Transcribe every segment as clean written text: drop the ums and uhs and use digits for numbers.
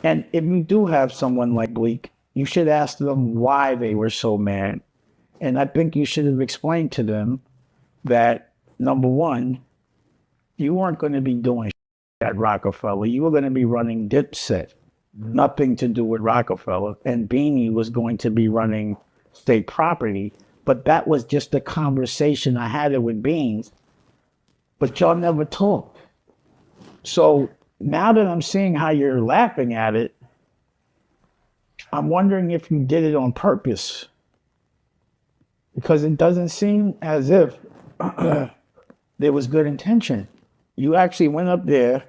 And if you do have someone like Bleak, you should ask them why they were so mad. And I think you should have explained to them that, number one, you weren't going to be doing at Rocafella. You were going to be running Dipset, nothing to do with Rocafella. And Beanie was going to be running state property. But that was just a conversation I had it with Beans. But y'all never talked. So now that I'm seeing how you're laughing at it, I'm wondering if you did it on purpose. Because it doesn't seem as if there was good intention. You actually went up there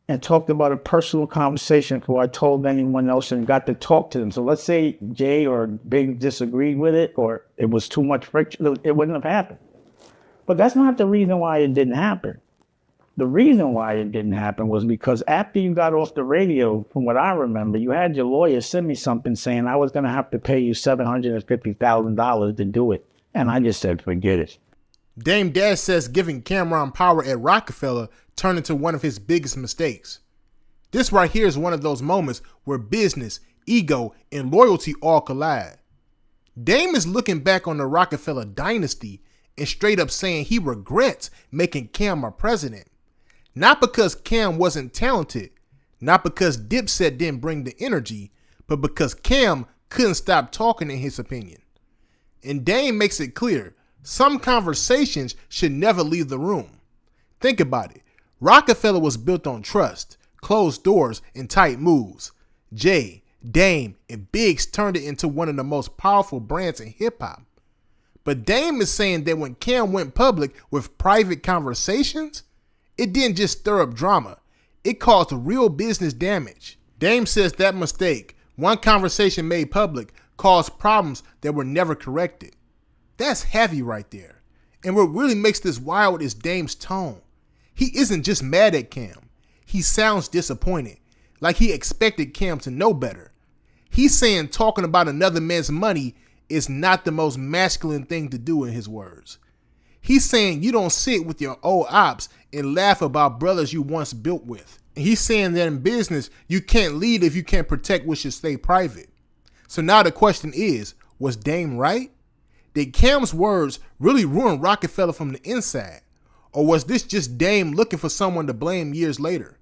and talked about a personal conversation before I told anyone else and got to talk to them. So let's say Jay or Big disagreed with it or it was too much friction, it wouldn't have happened. But that's not the reason why it didn't happen. The reason why it didn't happen was because after you got off the radio, from what I remember, you had your lawyer send me something saying I was going to have to pay you $750,000 to do it. And I just said, forget it. Dame Dash says giving Cameron power at Rocafella turned into one of his biggest mistakes. This right here is one of those moments where business, ego, and loyalty all collide. Dame is looking back on the Rocafella dynasty and straight up saying he regrets making Cam our president. Not because Cam wasn't talented, not because Dipset didn't bring the energy, but because Cam couldn't stop talking in his opinion. And Dame makes it clear, some conversations should never leave the room. Think about it. Rocafella was built on trust, closed doors, and tight moves. Jay, Dame, and Biggs turned it into one of the most powerful brands in hip-hop. But Dame is saying that when Cam went public with private conversations, it didn't just stir up drama. It caused real business damage. Dame says that mistake, one conversation made public, caused problems that were never corrected. That's heavy right there. And what really makes this wild is Dame's tone. He isn't just mad at Cam. He sounds disappointed, like he expected Cam to know better. He's saying talking about another man's money is not the most masculine thing to do, in his words. He's saying you don't sit with your old ops and laugh about brothers you once built with. And he's saying that in business, you can't lead if you can't protect what should stay private. So now the question is, was Dame right? Did Cam's words really ruin Rocafella from the inside? Or was this just Dame looking for someone to blame years later?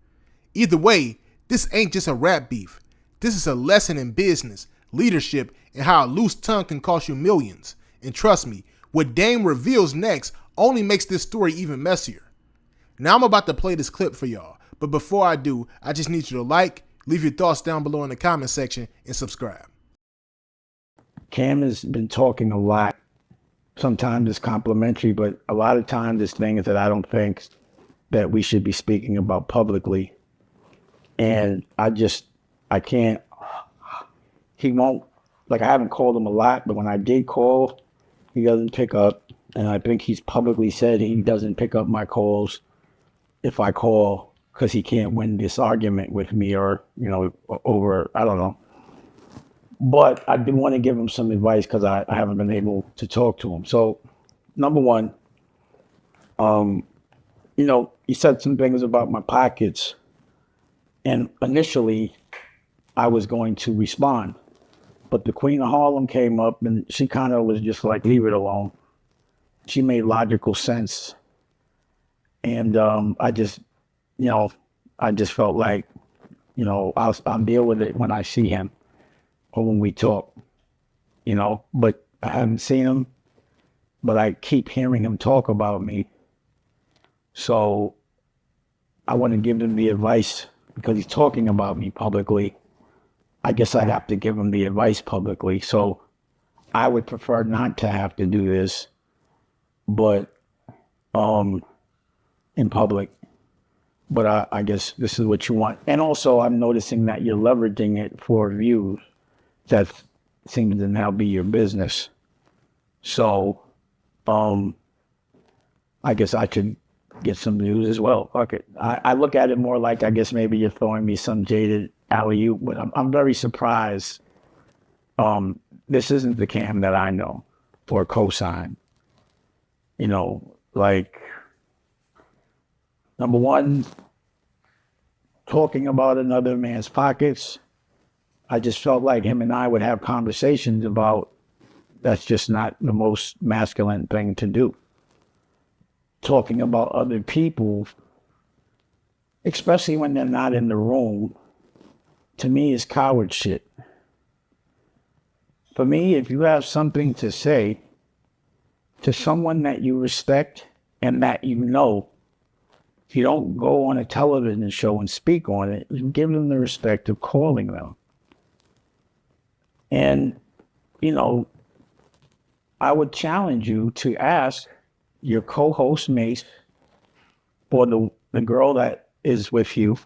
Either way, this ain't just a rap beef. This is a lesson in business, leadership, and how a loose tongue can cost you millions. And trust me, what Dame reveals next only makes this story even messier. Now I'm about to play this clip for y'all, but before I do, I just need you to like, leave your thoughts down below in the comment section, and subscribe. Cam has been talking a lot. Sometimes it's complimentary, but a lot of times it's things that I don't think that we should be speaking about publicly. And I can't, he won't, like I haven't called him a lot, but when I did call, he doesn't pick up. And I think he's publicly said he doesn't pick up my calls if I call because he can't win this argument with me or, over, I don't know. But I do want to give him some advice because I haven't been able to talk to him. So, number one, he said some things about my pockets. And initially, I was going to respond. But the Queen of Harlem came up and she kind of was just like, leave it alone. She made logical sense. And I just felt like, I'll deal with it when I see him. Or when we talk, but I haven't seen him, but I keep hearing him talk about me. So I want to give him the advice because he's talking about me publicly. I guess I'd have to give him the advice publicly. So I would prefer not to have to do this, but in public. But I guess this is what you want. And also I'm noticing that you're leveraging it for views. That seems to now be your business. So, I guess I should get some news as well. Fuck it. I look at it more like I guess maybe you're throwing me some jaded alley-oop, but I'm very surprised. This isn't the Cam that I know or co-sign. Like, number one, talking about another man's pockets. I just felt like him and I would have conversations about that's just not the most masculine thing to do. Talking about other people, especially when they're not in the room, to me is coward shit. For me, if you have something to say to someone that you respect and that you know, you don't go on a television show and speak on it. You give them the respect of calling them. And, you know, I would challenge you to ask your co-host Mace or the girl that is with you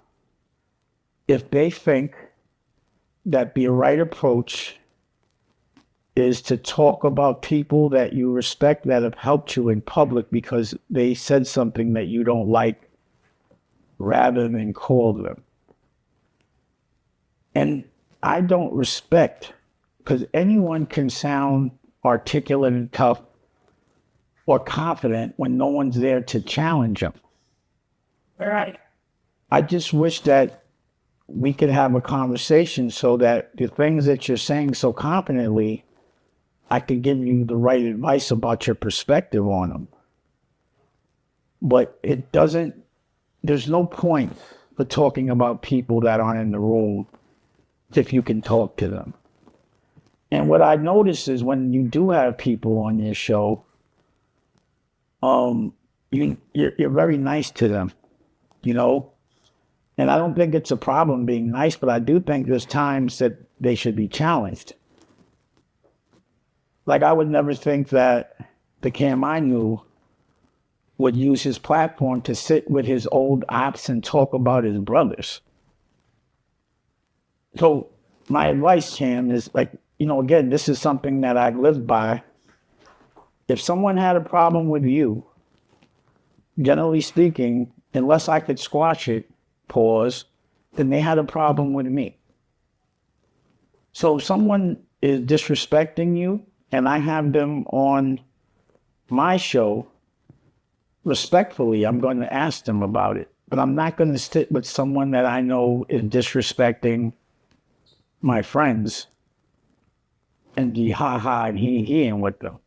if they think that the right approach is to talk about people that you respect that have helped you in public because they said something that you don't like rather than call them. And I don't respect, because anyone can sound articulate and tough or confident when no one's there to challenge them. All right. I just wish that we could have a conversation so that the things that you're saying so confidently, I could give you the right advice about your perspective on them. But it doesn't, there's no point for talking about people that aren't in the room if you can talk to them. And what I notice is when you do have people on your show, you're very nice to them, you know? And I don't think it's a problem being nice, but I do think there's times that they should be challenged. Like, I would never think that the Cam I knew would use his platform to sit with his old ops and talk about his brothers. So my advice, Cam, is like, you know, again, this is something that I've lived by. If someone had a problem with you, generally speaking, unless I could squash it, pause, then they had a problem with me. So if someone is disrespecting you and I have them on my show, respectfully, I'm going to ask them about it. But I'm not going to sit with someone that I know is disrespecting my friends and be ha-ha and he-heing with them.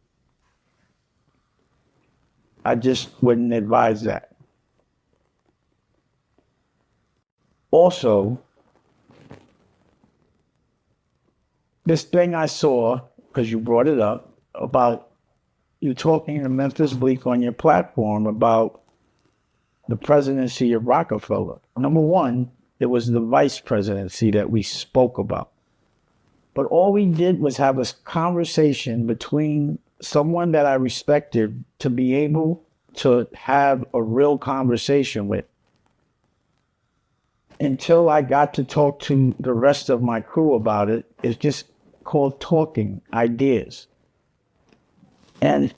I just wouldn't advise that. Also, this thing I saw, because you brought it up, about you talking to Memphis Bleak on your platform about the presidency of Rocafella. Number one, it was the vice presidency that we spoke about. But all we did was have a conversation between someone that I respected to be able to have a real conversation with. Until I got to talk to the rest of my crew about it, it's just called talking ideas. And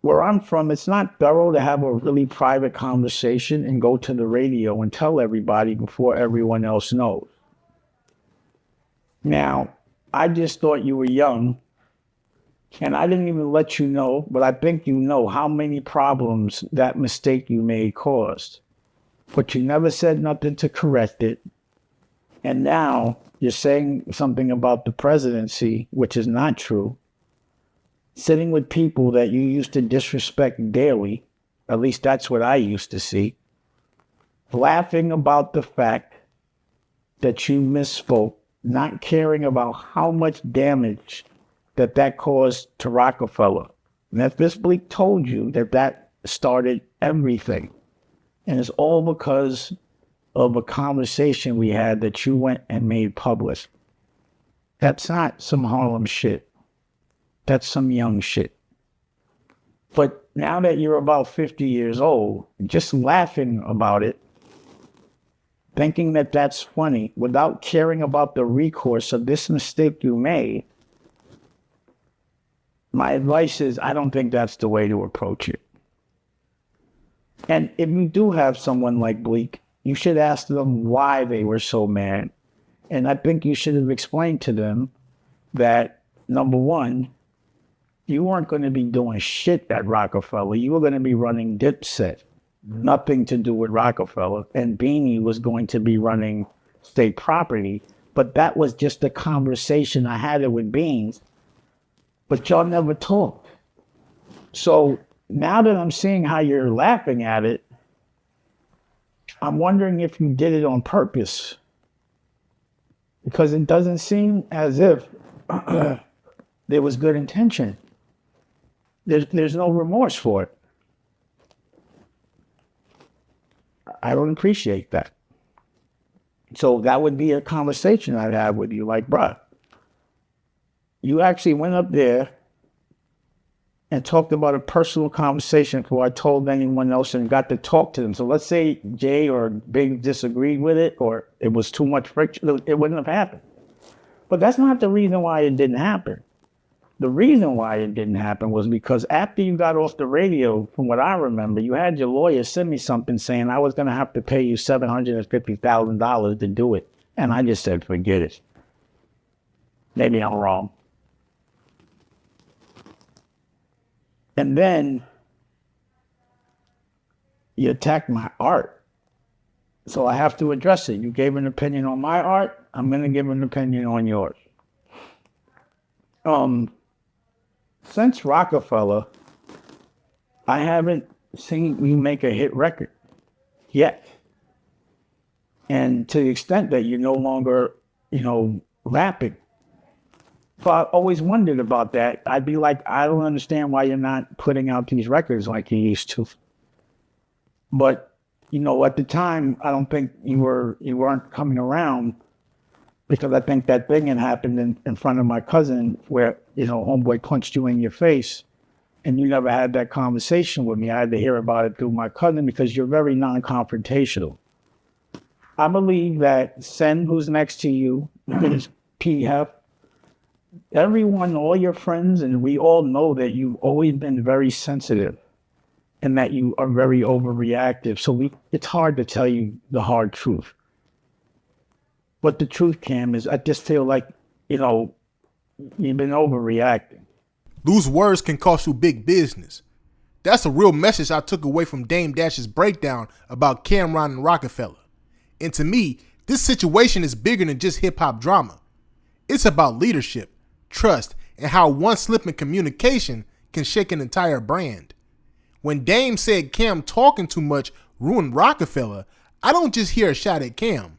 where I'm from, it's not thorough to have a really private conversation and go to the radio and tell everybody before everyone else knows. Now, I just thought you were young, and I didn't even let you know, but I think you know how many problems that mistake you made caused. But you never said nothing to correct it. And now you're saying something about the presidency, which is not true. Sitting with people that you used to disrespect daily, at least that's what I used to see, laughing about the fact that you misspoke, not caring about how much damage that caused to Rocafella. Memphis Bleak told you that started everything. And it's all because of a conversation we had that you went and made public. That's not some Harlem shit. That's some young shit. But now that you're about 50 years old, just laughing about it, thinking that that's funny, without caring about the recourse of this mistake you made, my advice is I don't think that's the way to approach it. And if you do have someone like Bleak, you should ask them why they were so mad. And I think you should have explained to them that, number one, you weren't going to be doing shit at Rocafella. You were going to be running Dipset. nothing to do with Rockefeller, and Beanie was going to be running state property. But that was just a conversation I had it with Beans, but y'all never talked. So now that I'm seeing how you're laughing at it, I'm wondering if you did it on purpose. Because it doesn't seem as if there was good intention. There's no remorse for it. I don't appreciate that. So that would be a conversation I'd have with you, like, bruh, you actually went up there and talked about a personal conversation before I told anyone else and got to talk to them. So let's say Jay or Big disagreed with it, or it was too much friction, it wouldn't have happened. But that's not the reason why it didn't happen. The reason why it didn't happen was because after you got off the radio, from what I remember, you had your lawyer send me something saying I was going to have to pay you $750,000 to do it. And I just said, forget it. Maybe I'm wrong. And then you attacked my art. So I have to address it. You gave an opinion on my art. I'm going to give an opinion on yours. Since Rocafella, I haven't seen you make a hit record yet. And to the extent that you're no longer, rapping. So I always wondered about that. I'd be like, I don't understand why you're not putting out these records like you used to. But, at the time, I don't think you weren't coming around, because I think that thing had happened in front of my cousin where, homeboy punched you in your face, and you never had that conversation with me. I had to hear about it through my cousin because you're very non-confrontational. I believe that Sen, who's next to you, PF, everyone, all your friends, and we all know that you've always been very sensitive and that you are very overreactive. So it's hard to tell you the hard truth. But the truth, Cam, is I just feel like, you've been overreacting. Loose words can cost you big business. That's a real message I took away from Dame Dash's breakdown about Cameron and Rocafella. And to me, this situation is bigger than just hip-hop drama. It's about leadership, trust, and how one slip in communication can shake an entire brand. When Dame said Cam talking too much ruined Rocafella, I don't just hear a shot at Cam.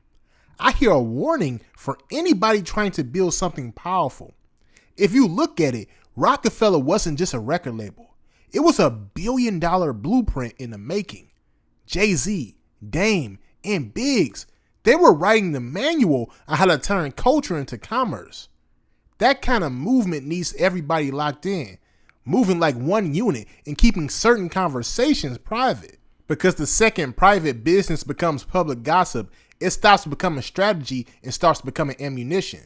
I hear a warning for anybody trying to build something powerful. If you look at it, Rocafella wasn't just a record label. It was a billion-dollar blueprint in the making. Jay-Z, Dame, and Biggs, they were writing the manual on how to turn culture into commerce. That kind of movement needs everybody locked in, moving like one unit and keeping certain conversations private. Because the second private business becomes public gossip, it stops becoming strategy and starts becoming ammunition.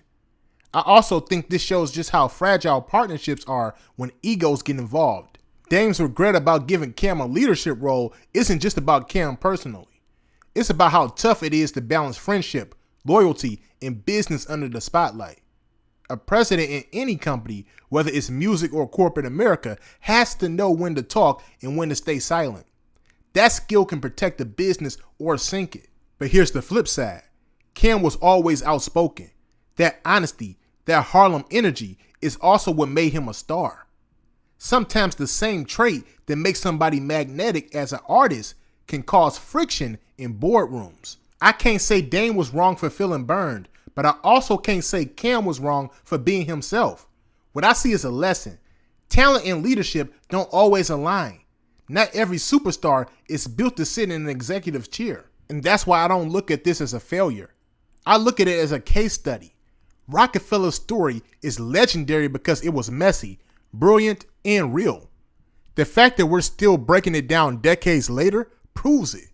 I also think this shows just how fragile partnerships are when egos get involved. Dame's regret about giving Cam a leadership role isn't just about Cam personally. It's about how tough it is to balance friendship, loyalty, and business under the spotlight. A president in any company, whether it's music or corporate America, has to know when to talk and when to stay silent. That skill can protect the business or sink it. But here's the flip side. Cam was always outspoken. That honesty, that Harlem energy is also what made him a star. Sometimes the same trait that makes somebody magnetic as an artist can cause friction in boardrooms. I can't say Dame was wrong for feeling burned, but I also can't say Cam was wrong for being himself. What I see is a lesson. Talent and leadership don't always align. Not every superstar is built to sit in an executive chair. And that's why I don't look at this as a failure. I look at it as a case study. Rockefeller's story is legendary because it was messy, brilliant, and real. The fact that we're still breaking it down decades later proves it.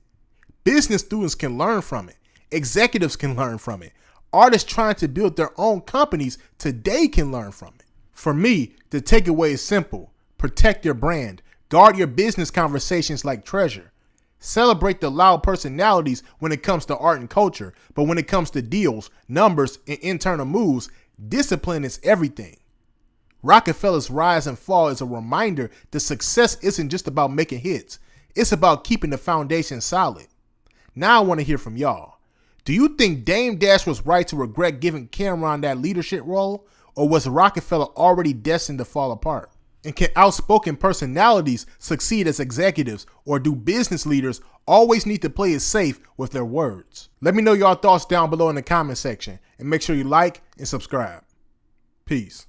Business students can learn from it. Executives can learn from it. Artists trying to build their own companies today can learn from it. For me, the takeaway is simple. Protect your brand. Guard your business conversations like treasure. Celebrate the loud personalities when it comes to art and culture, but when it comes to deals, numbers, and internal moves, discipline is everything. Rockefeller's rise and fall is a reminder that success isn't just about making hits. It's about keeping the foundation solid. Now I want to hear from y'all. Do you think Dame Dash was right to regret giving Cameron that leadership role, or was Rocafella already destined to fall apart? And can outspoken personalities succeed as executives, or do business leaders always need to play it safe with their words? Let me know your thoughts down below in the comment section, and make sure you like and subscribe. Peace.